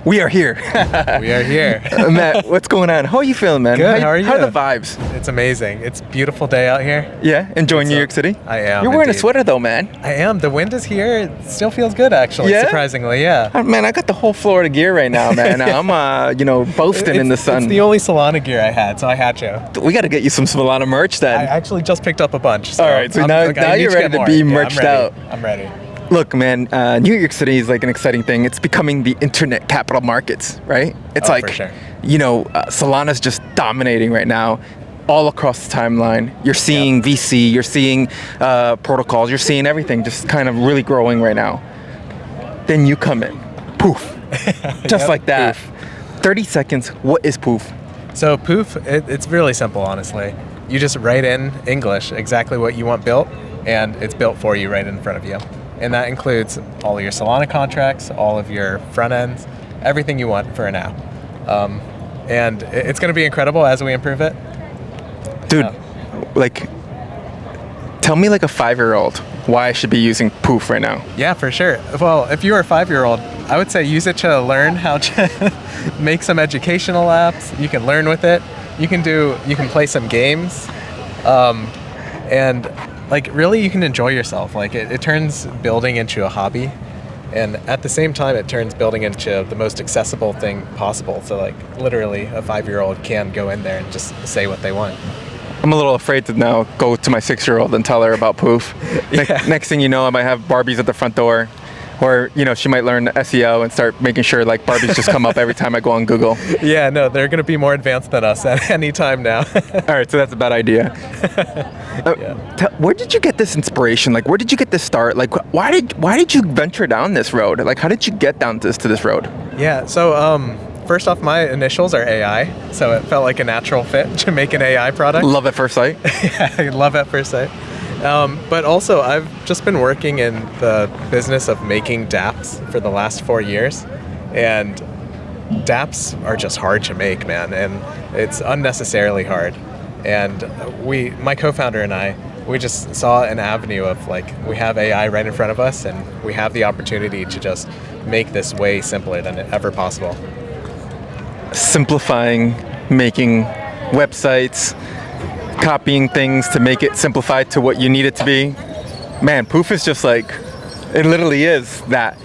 We are here. We are here. Matt, what's going on? How are you feeling, man? Good, how are you? How are the vibes? It's amazing. It's a beautiful day out here. Yeah, enjoying New York City? I am. You're wearing indeed. a sweater though, man. I am. The wind is here. It still feels good, actually, Yeah? surprisingly, yeah. Man, I got the whole Florida gear right now, man. I'm, boasting in the sun. It's the only Solana gear I had, so I had to. We got to get you some Solana merch then. I actually just picked up a bunch. So All right, so I now need you're ready to more. be Yeah, merched out. I'm ready. Look, man, New York City is like an exciting thing. It's becoming the internet capital markets, right? It's For sure. Solana's just dominating right now all across the timeline. You're seeing VC, you're seeing protocols, you're seeing everything just kind of really growing right now. Then you come in, poof, just like that. Poof. 30 seconds, what is Poof? So Poof, it's really simple, honestly. You just write in English exactly what you want built, and it's built for you right in front of you. And that includes all of your Solana contracts, all of your front ends, everything you want for an app. And it's going to be incredible as we improve it. Dude, tell me like a 5-year-old why I should be using Poof right now. Yeah, for sure. Well, if you were a 5-year-old, I would say use it to learn how to make some educational apps. You can learn with it. You can play some games. And really you can enjoy yourself. It turns building into a hobby, and at the same time it turns building into the most accessible thing possible. So literally a 5-year-old can go in there and just say what they want. I'm a little afraid to now go to my 6-year-old and tell her about Poof. Next thing you know, I might have Barbies at the front door. Or, she might learn SEO and start making sure Barbies just come up every time I go on Google. Yeah, no, they're going to be more advanced than us at any time now. All right, so that's a bad idea. Where did you get this inspiration? Where did you get this start? Why did you venture down this road? How did you get down to this road? Yeah, so first off, my initials are AI, so it felt like a natural fit to make an AI product. Love at first sight. Yeah, love at first sight. But also, I've just been working in the business of making dApps for the last 4 years, and dApps are just hard to make, man, and it's unnecessarily hard. And my co-founder and I, we just saw an avenue of we have AI right in front of us, and we have the opportunity to just make this way simpler than ever possible. Simplifying, making websites, copying things to make it simplified to what you need it to be. Man, Poof is just it literally is that.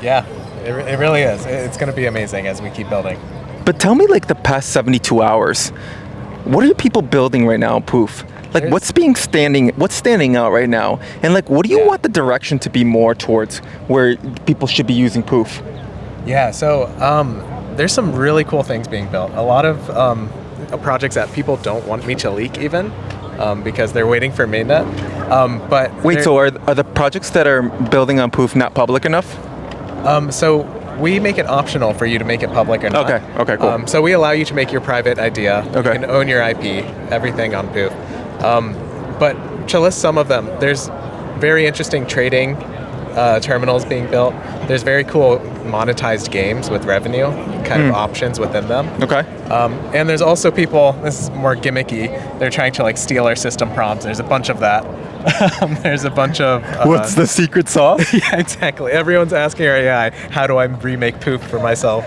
Yeah, it really is. It's going to be amazing as we keep building. But tell me the past 72 hours, what are people building right now, Poof? What's standing out right now? And what do you want the direction to be more towards where people should be using Poof? Yeah, so there's some really cool things being built. A lot of projects that people don't want me to leak even because they're waiting for mainnet. So are the projects that are building on Poof not public enough? So we make it optional for you to make it public or not. Okay, cool. So we allow you to make your private idea. Okay. You can own your IP, everything on Poof. But to list some of them, there's very interesting trading terminals being built. There's very cool monetized games with revenue kind of options within them. Okay. And there's also people, this is more gimmicky, they're trying to steal our system prompts. There's a bunch of that. There's a bunch of... What's the secret sauce? Yeah, exactly. Everyone's asking our AI, how do I remake Poof for myself?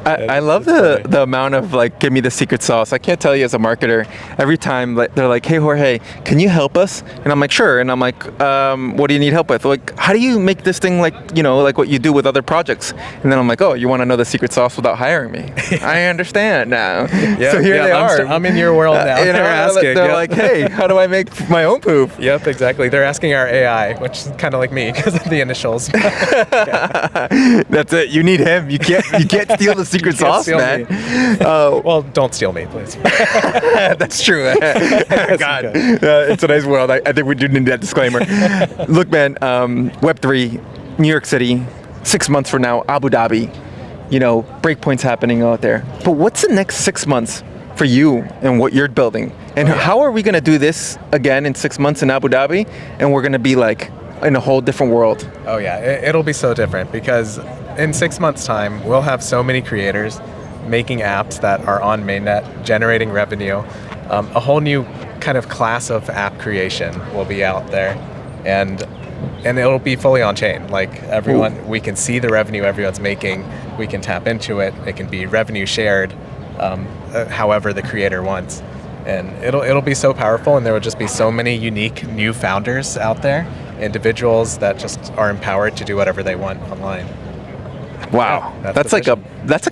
I love the amount of give me the secret sauce. I can't tell you as a marketer, every time they're like, hey Jorge, can you help us? And I'm like, sure. And I'm like, what do you need help with? How do you make this thing like what you do with other projects? And then I'm like, oh, you want to know the secret sauce without hiring me? I understand now. Yeah, so here they are. I'm in your world now. They're asking. They're like, hey, how do I make my own Poof? Yep, exactly. They're asking our AI, which is kind of like me because of the initials. That's it. You need him. You can't steal the secret sauce, man. Well, don't steal me, please. That's true. God, it's a nice world. I think we do need that disclaimer. Look, man, Web3, New York City, 6 months from now, Abu Dhabi, breakpoints happening out there. But what's the next 6 months for you and what you're building? And how are we going to do this again in 6 months in Abu Dhabi? And we're going to be in a whole different world. Oh yeah, it'll be so different because in 6 months' time, we'll have so many creators making apps that are on mainnet, generating revenue. A whole new kind of class of app creation will be out there. And and it'll be fully on chain. Like everyone, we can see the revenue everyone's making. We can tap into it. It can be revenue shared, however the creator wants, and it'll be so powerful. And there will just be so many unique new founders out there, individuals that just are empowered to do whatever they want online. Wow, Yeah, that's like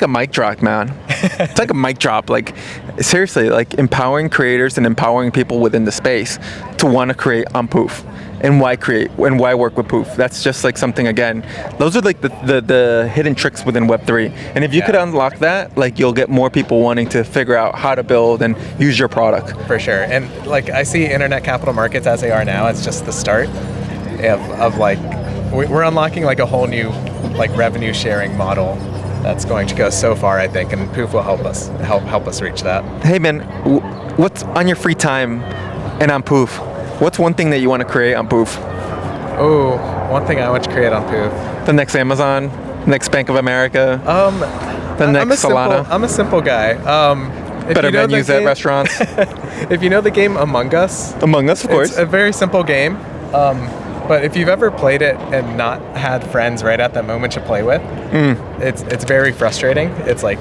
a mic drop, man. It's like a mic drop. Like seriously, like empowering creators and empowering people within the space to want to create on Poof. And why create and why work with Poof? That's just like something, again, those are like the hidden tricks within Web3. And if you could unlock that, like you'll get more people wanting to figure out how to build and use your product. For sure. And like I see internet capital markets as they are now, it's just the start of like, we're unlocking like a whole new like revenue sharing model that's going to go so far, I think, and Poof will help us reach that. Hey man, what's on your free time and on Poof? What's one thing that you want to create on Poof? Oh, one thing I want to create on Poof. The next Amazon, next Bank of America, the next Solana. I'm a simple guy. Better menus at restaurants. If you know the game Among Us. Among Us, of course. It's a very simple game. But if you've ever played it and not had friends right at that moment to play with, it's very frustrating. It's like,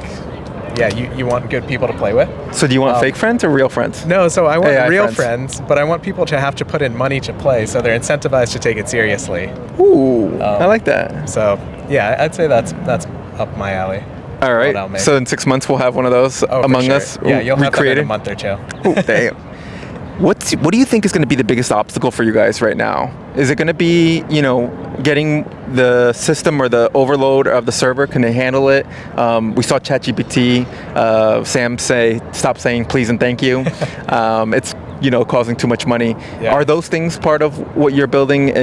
yeah, you want good people to play with. So do you want fake friends or real friends? No, so I want AI real friends, but I want people to have to put in money to play, so they're incentivized to take it seriously. Ooh, I like that. So yeah, I'd say that's up my alley. All right. So in 6 months we'll have one of those Among Us. Yeah, you'll have that in a recreated. month or two. Ooh, damn. What do you think is going to be the biggest obstacle for you guys right now? Is it going to be, getting the system or the overload of the server? Can they handle it? We saw ChatGPT, Sam say, stop saying please and thank you. It's, causing too much money. Yeah. Are those things part of what you're building,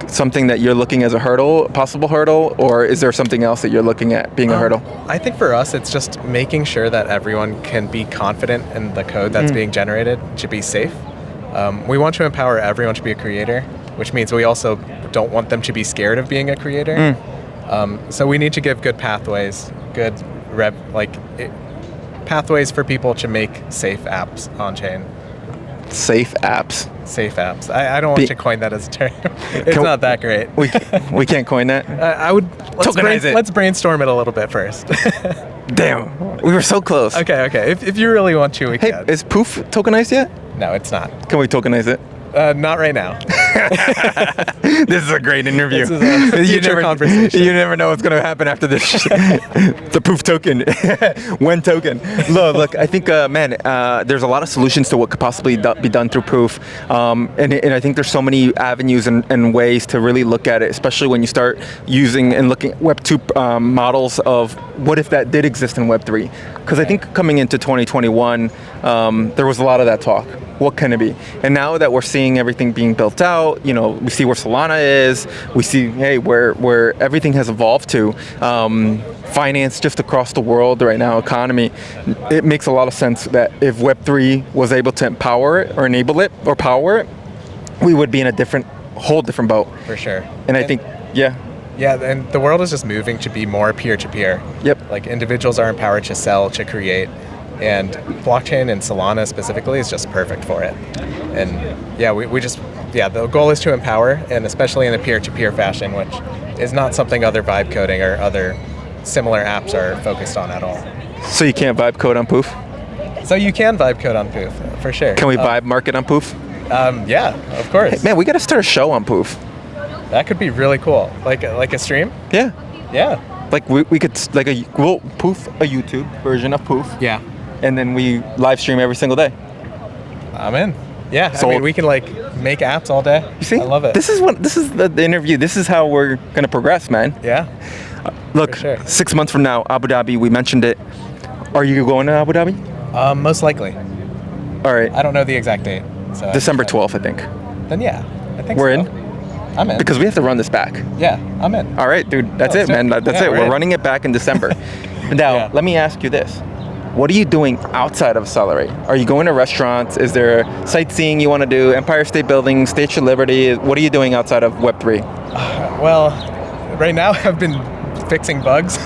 something that you're looking as a possible hurdle, or is there something else that you're looking at being a hurdle? I think for us, it's just making sure that everyone can be confident in the code that's being generated to be safe. We want to empower everyone to be a creator, which means we also don't want them to be scared of being a creator. So we need to give good pathways, pathways for people to make safe apps on chain. Safe apps. Safe apps. I don't want to coin that as a term. It's not that great. We can't coin that? I would. Let's brainstorm it a little bit first. Damn, we were so close. Okay. If you really want to, we can. Hey, is Poof tokenized yet? No, it's not. Can we tokenize it? Not right now. This is a great interview. This is a future conversation. You never know what's going to happen after this. It's a Poof token. When token. Look, I think, there's a lot of solutions to what could possibly be done through Poof. And I think there's so many avenues and ways to really look at it, especially when you start using and looking at Web 2 models of what if that did exist in Web 3. Because I think coming into 2021, there was a lot of that talk. What can it be? And now that we're seeing everything being built out, we see where Solana is, we see, where everything has evolved to, finance just across the world right now, economy, it makes a lot of sense that if Web3 was able to empower it or enable it or power it, we would be in a whole different boat. For sure. And I think, Yeah, and the world is just moving to be more peer-to-peer. Yep. Like individuals are empowered to sell, to create, and blockchain and Solana specifically is just perfect for it. And the goal is to empower, and especially in a peer-to-peer fashion, which is not something other vibe coding or other similar apps are focused on at all. So you can't vibe code on Poof? So you can vibe code on Poof, for sure. Can we vibe market on Poof? Yeah, of course. Hey, man, we got to start a show on Poof. That could be really cool. Like a stream? Yeah. Yeah. Like we could we'll Poof a YouTube version of Poof. Yeah. And then we live stream every single day. I'm in. Yeah. Sold. I mean, we can make apps all day. You see? I love it. This is the interview. This is how we're gonna progress, man. Yeah. Look, sure. 6 months from now, Abu Dhabi. We mentioned it. Are you going to Abu Dhabi? Most likely. All right. I don't know the exact date. So December 12th, I think. Then yeah, I think we're so. in. I'm in. Because we have to run this back. Yeah, I'm in. All right, dude. That's it, man. That's it. We're in. running it back in December. Now, let me ask you this. What are you doing outside of Accelerate? Are you going to restaurants? Is there sightseeing you want to do? Empire State Building, Statue of Liberty? What are you doing outside of Web3? Well, right now I've been fixing bugs.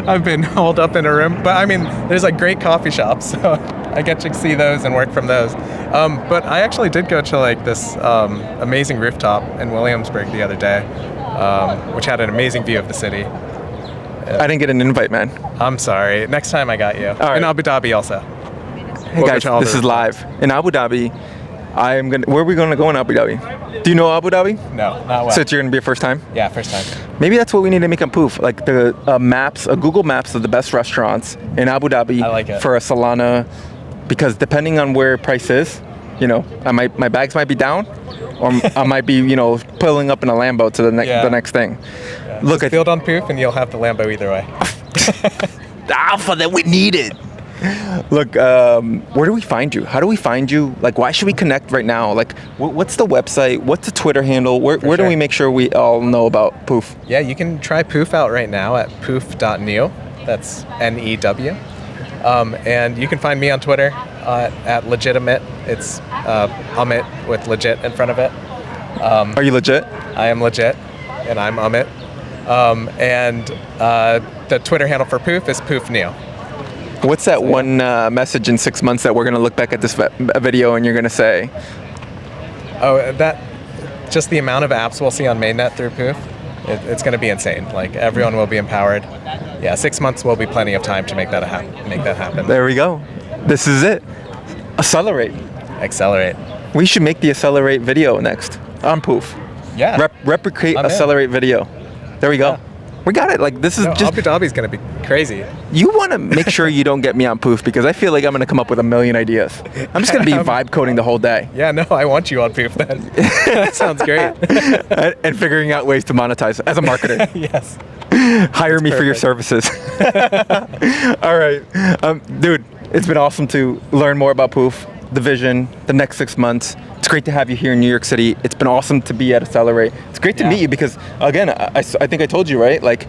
I've been holed up in a room. But I mean, there's great coffee shops. So I get to see those and work from those. But I actually did go to like this amazing rooftop in Williamsburg the other day, which had an amazing view of the city. I didn't get an invite, man. I'm sorry. Next time I got you. right. In Abu Dhabi also. Hey guys, this is live in Abu Dhabi. Where are we gonna go in Abu Dhabi? Do you know Abu Dhabi? No, not well. So it's gonna be your first time? Yeah, first time. Maybe that's what we need to make on Poof, like the maps, Google Maps of the best restaurants in Abu Dhabi. I like it. For a Solana, because depending on where price is, you know, my bags might be down, or I might be, you know, pulling up in a Lambo to the next thing. Yeah. Look, just build on Poof and you'll have the Lambo either way. the alpha that we needed. Look, where do we find you? How do we find you? Like, why should we connect right now? Like, what's the website? What's the Twitter handle? Where do we make sure we all know about Poof? Yeah, you can try Poof out right now at poof.new. That's NEW. And you can find me on Twitter at legitimate. It's Amit with legit in front of it. Are you legit? I am legit, and I'm Amit. And the Twitter handle for Poof is poofnew. What's that one message in 6 months that we're going to look back at this video and you're going to say? Oh, just the amount of apps we'll see on mainnet through Poof, it's going to be insane. Like, everyone will be empowered. Yeah, 6 months will be plenty of time to make that happen. There we go. This is it. Accelerate. Accelerate. We should make the Accelerate video next on Poof. Yeah. Replicate Accelerate video. There we go. Yeah. We got it. Like, this is just... Abu Dhabi's going to be crazy. You want to make sure you don't get me on Poof, because I feel like I'm going to come up with a million ideas. I'm just going to be vibe coding the whole day. Yeah, no, I want you on Poof then. That sounds great. and figuring out ways to monetize as a marketer. Yes. Hire me for your services. All right. Dude, it's been awesome to learn more about Poof, the vision, the next 6 months. It's great to have you here in New York City. It's been awesome to be at Accelerate. It's great to meet you because, again, I think I told you, right? Like,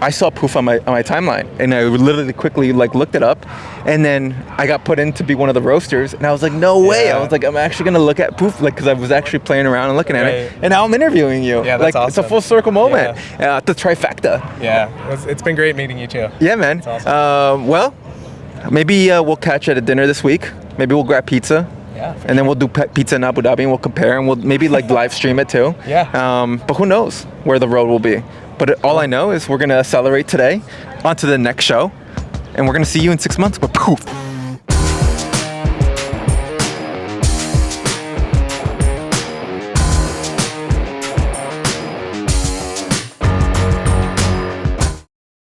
I saw Poof on my timeline, and I literally quickly looked it up, and then I got put in to be one of the roasters, and I was like, no way! I was like, I'm actually gonna look at Poof, like, because I was actually playing around and looking at it, and now I'm interviewing you. Yeah, that's like, awesome. It's a full circle moment. The trifecta. Yeah, it's been great meeting you too. Yeah, man. That's awesome. Well, maybe we'll catch you at a dinner this week. Maybe we'll grab pizza. Yeah, and then we'll do pizza in Abu Dhabi, and we'll compare, and we'll maybe live stream it too. Yeah. But who knows where the road will be? But all I know is we're gonna accelerate today onto the next show, and we're gonna see you in 6 months with Poof.